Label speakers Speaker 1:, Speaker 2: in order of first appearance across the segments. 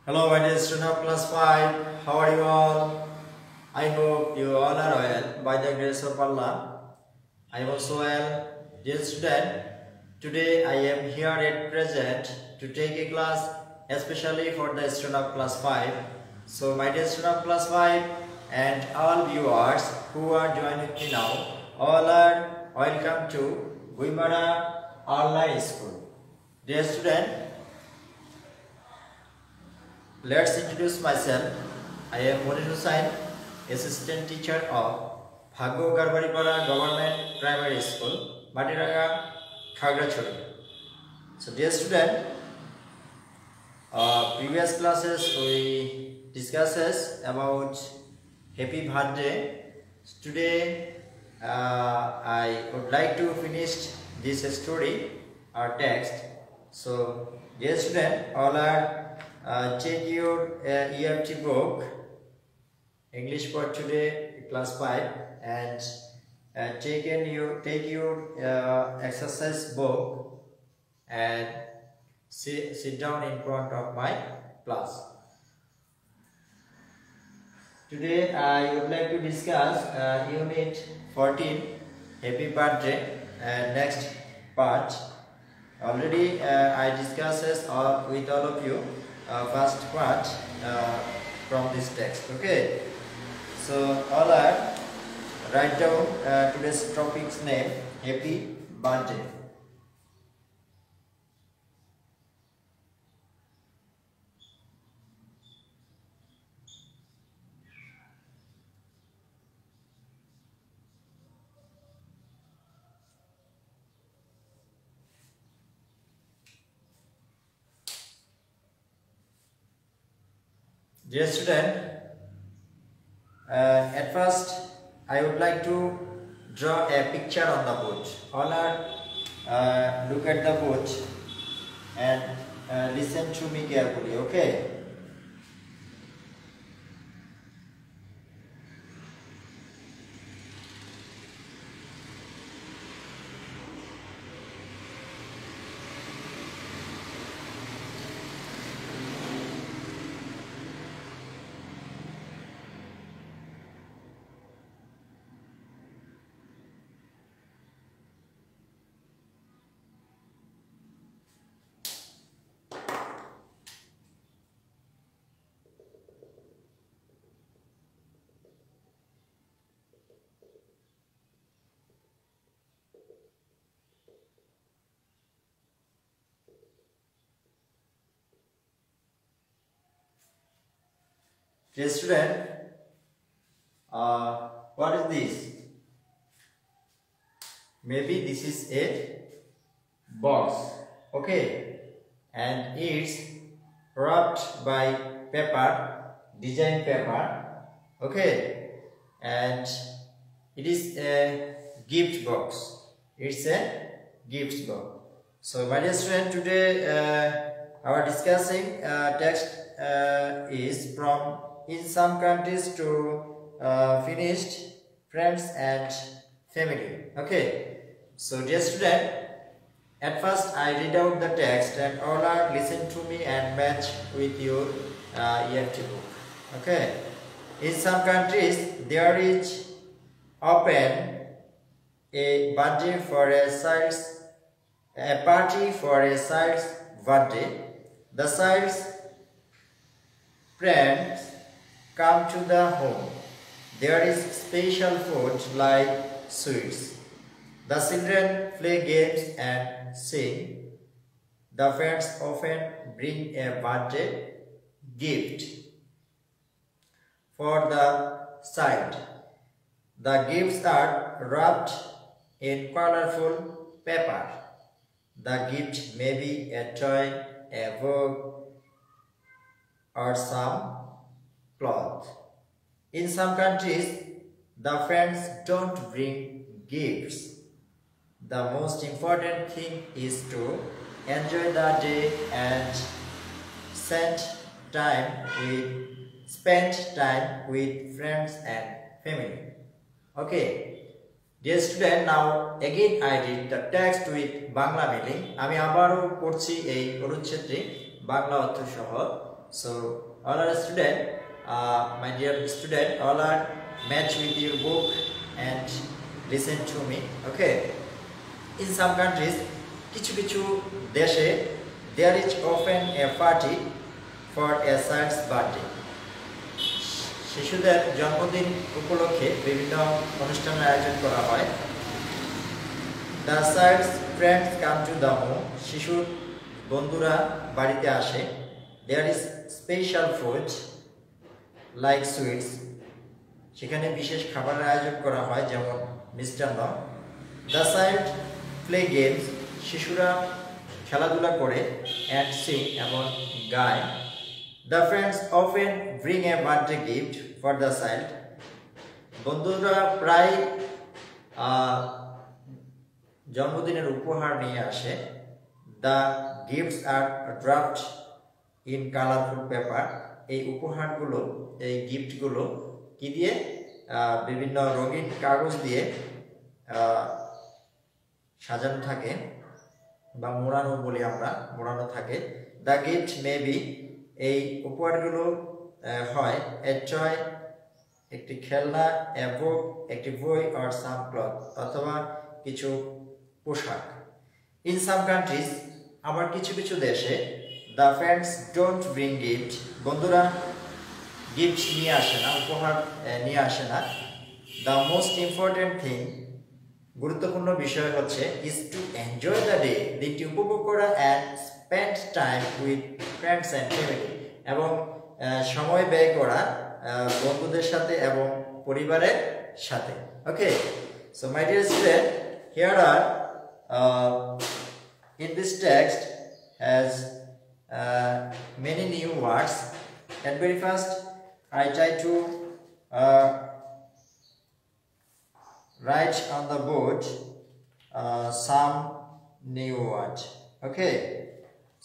Speaker 1: Hello, my dear student of class 5. How are you all? I hope you all are well by the grace of Allah. I am also well. Dear student, today I am here at present to take a class especially for the student of class 5. So, my dear student of class 5 and all viewers who are joining me now, all are welcome to Guimara Online School. Dear student, let's introduce myself. I am Monir Hussain, assistant teacher of Bhagyo Garbaripara Government Primary School, Matiranga, Khagrachari. So, dear student, previous classes we discussed about happy birthday. Today, I would like to finish this story or text. So, dear student, all are check your EFT book, English for today, class 5, and take your exercise book and sit down in front of my class. Today I would like to discuss Unit 14, Happy Birthday, and next part. Already I discussed with all of you first part from this text. Okay, so all are write down today's topic's name, Happy Birthday. Dear student, at first I would like to draw a picture on the board. All are look at the board and listen to me carefully, okay? Dear student, what is this? Maybe this is a box, okay, and it's wrapped by paper, design paper, okay, and it is a gift box. It's a gift box. So, my dear student, today our discussing text is from in some countries to finished friends and family. Okay, so dear student, at first I read out the text and all are listen to me and match with your EFT book. Okay, in some countries there is often a birthday for a party for a child's birthday. The child's friends come to the home. There is special food like sweets. The children play games and sing. The friends often bring a birthday gift for the child. The gifts are wrapped in colorful paper. The gift may be a toy, a book, or some cloth. In some countries, the friends don't bring gifts. The most important thing is to enjoy the day and spend time with friends and family. Okay, dear student, now again I read the text with Bangla meaning. আমি আবারও পড়ছি এই অনুচ্ছেদটি বাংলা অর্থ সহ So all are student, my dear student, all are match with your book and listen to me. Okay. In some countries, কিছু দেশে there is often a party for a child's birthday. শিশুদের জন্মদিন উপলক্ষে বিভিন্ন অনুষ্ঠানের আয়োজন করা হয়। The child's friends come to the home. শিশুর বন্ধুরা বাড়িতে আসে। There is special food like sweets. সেখানে বিশেষ খাবারের আয়োজন করা হয় যেমন মিষ্টান্ন। The child play games. শিশুরা খেলাধুলা করে and sing এবং গায়। The friends often bring a birthday gift for the child. বন্ধুরা প্রায় জন্মদিনের উপহার নিয়ে আসে। The gifts are wrapped in colorful paper. এই উপহারগুলো, এই গিফটগুলো কি দিয়ে? বিভিন্ন রঙিন কাগজ দিয়ে সাজানো থাকে বা মোড়ানো বলি আমরা, মোড়ানো থাকে। The gift may be, এই উপহারগুলো হয় a toy, একটি খেলনা, a book, একটি বই, or some cloth, অথবা কিছু পোশাক। In some countries, আবার কিছু দেশে the friends don't bring gift. বন্ধুরা গিফট নিয়ে আসে না, উপহার নিয়ে আসে না। The most important thing, গুরুত্বপূর্ণ বিষয় হচ্ছে is to enjoy the day, দিনটি উপভোগ করা and spend time with friends and family, এবং সময় ব্যয় করা বন্ধুদের সাথে এবং পরিবারের সাথে। Okay, so my dear student, here are in this text has many new words. At very first, I try to write on the board some new words. Okay,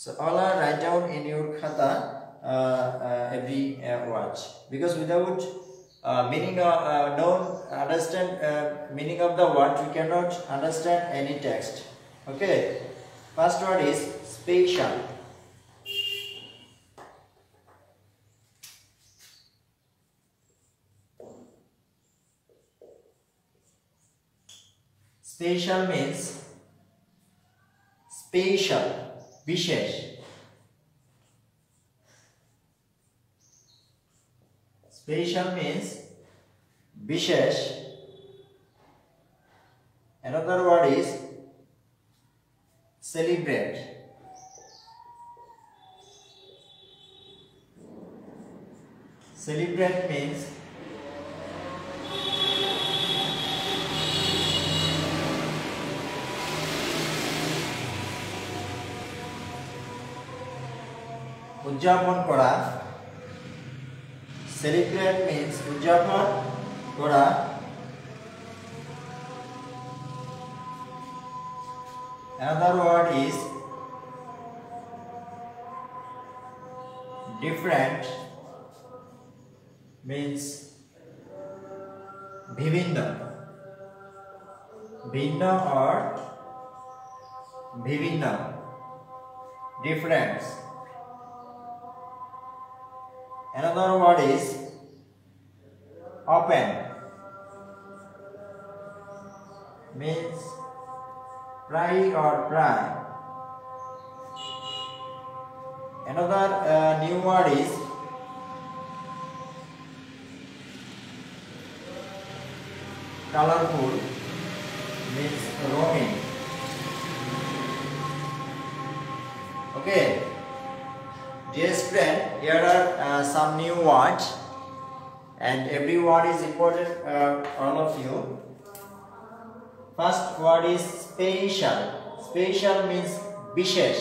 Speaker 1: so all are write down in your khata every word, because without meaning known understand meaning of the word, we cannot understand any text. Okay, first word is special. Special means special, বিশেষ। Special means বিশেষ। Another word is celebrate. Celebrate means উদযাপন করা। Celebrate means উদযাপন করা। Another word is different, means বিভিন্ন, ভিন্ন or বিভিন্ন, difference. Another word is open, means pry or pry. Another new word is colorful, means রঙিন। Okay, dear student, here are some new words and every word is important, all of you. First word is special. Special means বিশেষ,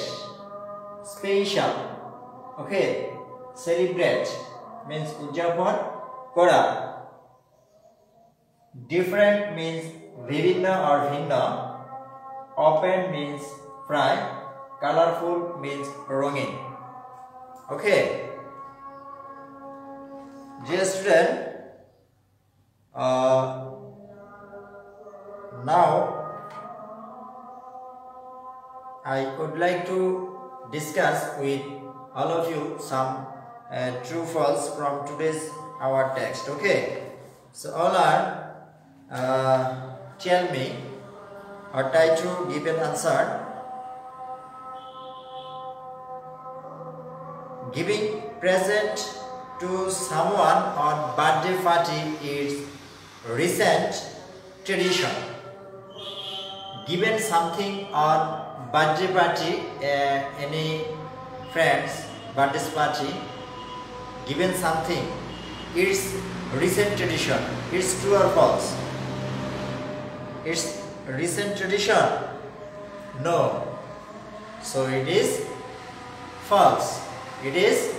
Speaker 1: special. Okay, celebrate means উদযাপন করা। Different means বিভিন্ন or ভিন্ন। Open means fry. Colorful means রঙিন। Okay, dear student, now I would like to discuss with all of you some true false from today's our text. Okay, so all are tell me or try to give an answer. Giving present to someone on birthday party is recent tradition. Given something on birthday party, any friends birthday party, given something, it's recent tradition. It's true or false? It's recent tradition? No. So it is false. It is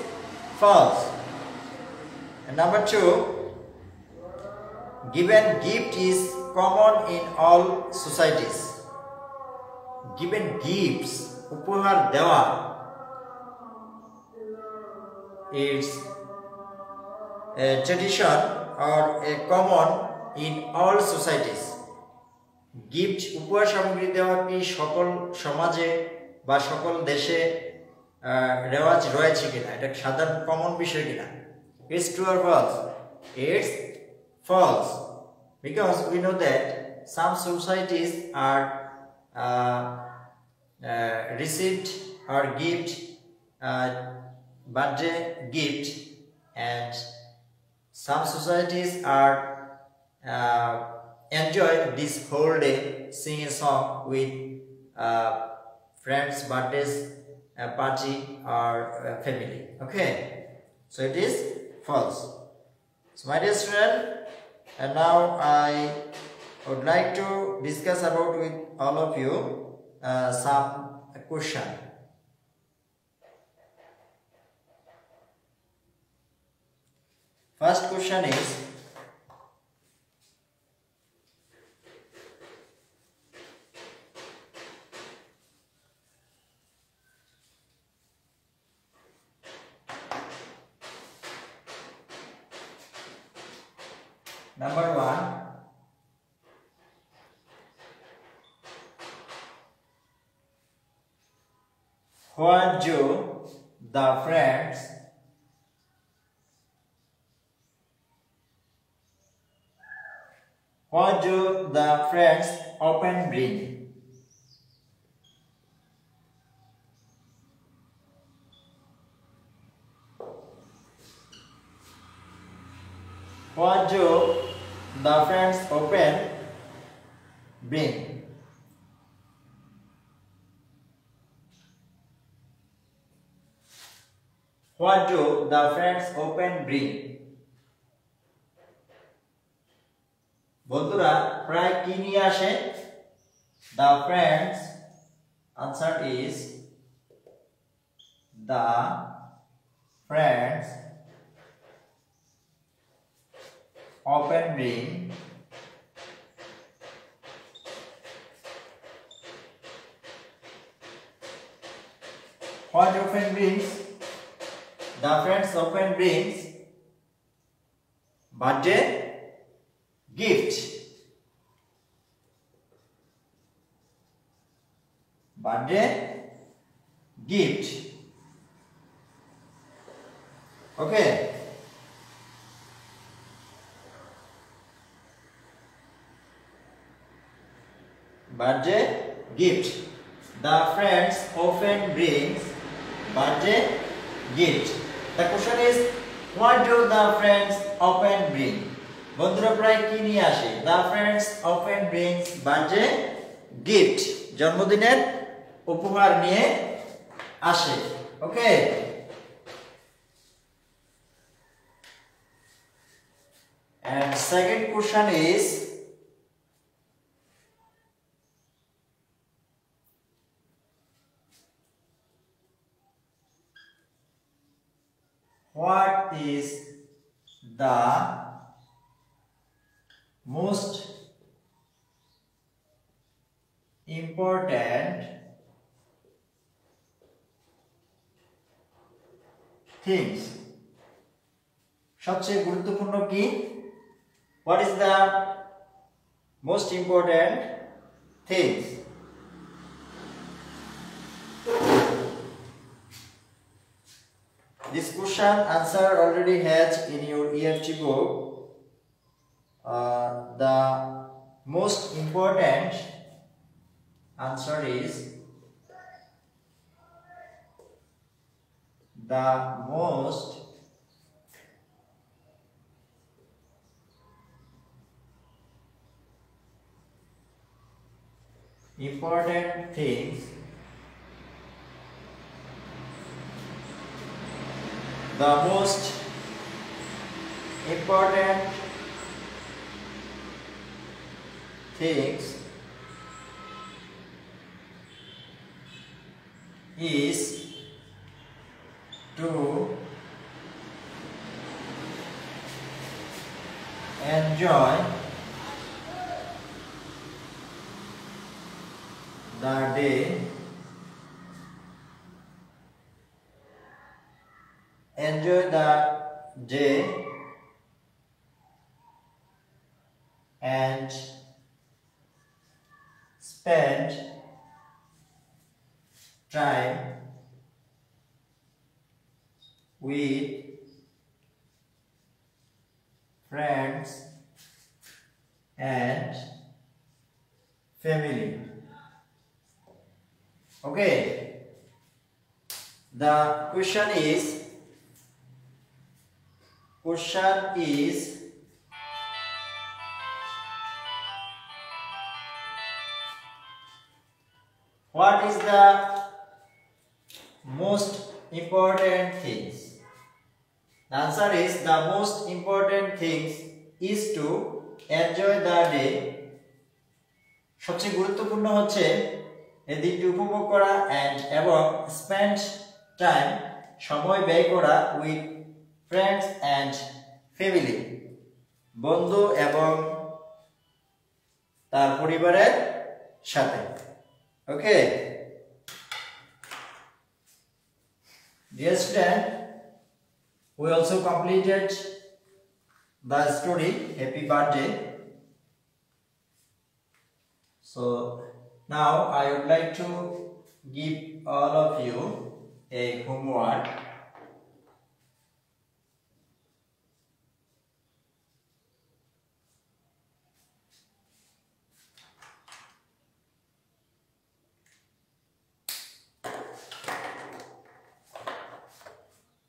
Speaker 1: false. And number 2, given gift is common in all societies. Given gifts, upahar dewa, is a tradition or a common in all societies. Gift উপহার সামগ্রী দেওয়া কি সকল সমাজে বা সকল দেশে রেওয়াজ রয়েছে কিনা, এটা সাধারণ কমন বিষয় কিনা? It's true or false? It's false, because we know that some societies are received or gift birthday gift, and some societies are enjoy this whole day, sing a song with friends birthdays party or family. Okay, so it is false. So my dear student, and now I would like to discuss about with all of you some question. First question is, number 1, what do the friends often bring? What do the friends often bring? What do the friends often bring? বন্ধুরা প্রায় কি নিয়ে আসে? The friends, answer is the friends often bring what often brings? The friends often brings birthday gift. Birthday gift. Okay. Birthday gift. The friends often brings birthday gift. The question is, what do the friends often bring? বন্ধুরা প্রায় কি নিয়ে আসে? The friends often brings birthday gift. জন্মদিনের উপহার নিয়ে আসে. Okay. And second question is, what is the most important things? সবচেয়ে গুরুত্বপূর্ণ কি? What is the most important things? this question answer already has in your EFT book. The most important answer is the most important things, the most important things is to enjoy the day, and spend time with friends and family. Okay, the question is what is the most important things? The answer is the most important things is to enjoy the day. সবচেয়ে গুরুত্বপূর্ণ হচ্ছে এই দিনটি উপভোগ করা এবং spend time সময় ব্যয় করা উইথ ফ্রেন্ডস এন্ড ফ্যামিলি, বন্ধু এবং তার পরিবারের সাথে। ওকে dear student, we also completed the story Happy Birthday. So now I would like to give all of you a homework.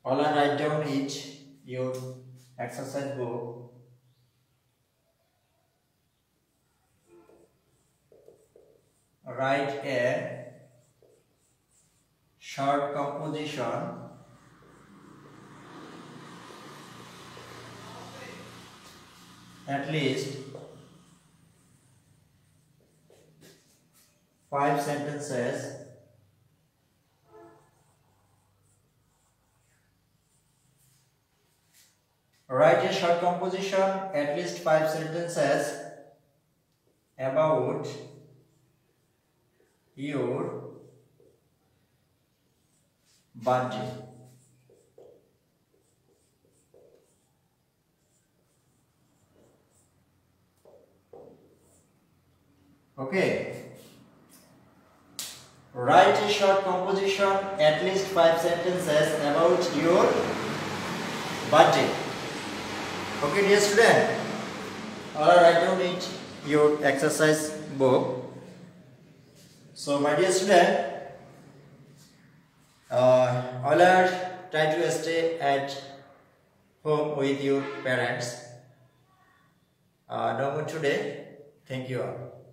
Speaker 1: All I write down is your exercise book. Write a short composition at least 5 sentences Write a short composition, at least 5 sentences about your birthday. Okay. Write a short composition, at least 5 sentences about your birthday. Okay, dear student, all I write down in your exercise book. So, my dear student, all are try to stay at home with your parents. No more today. Thank you all.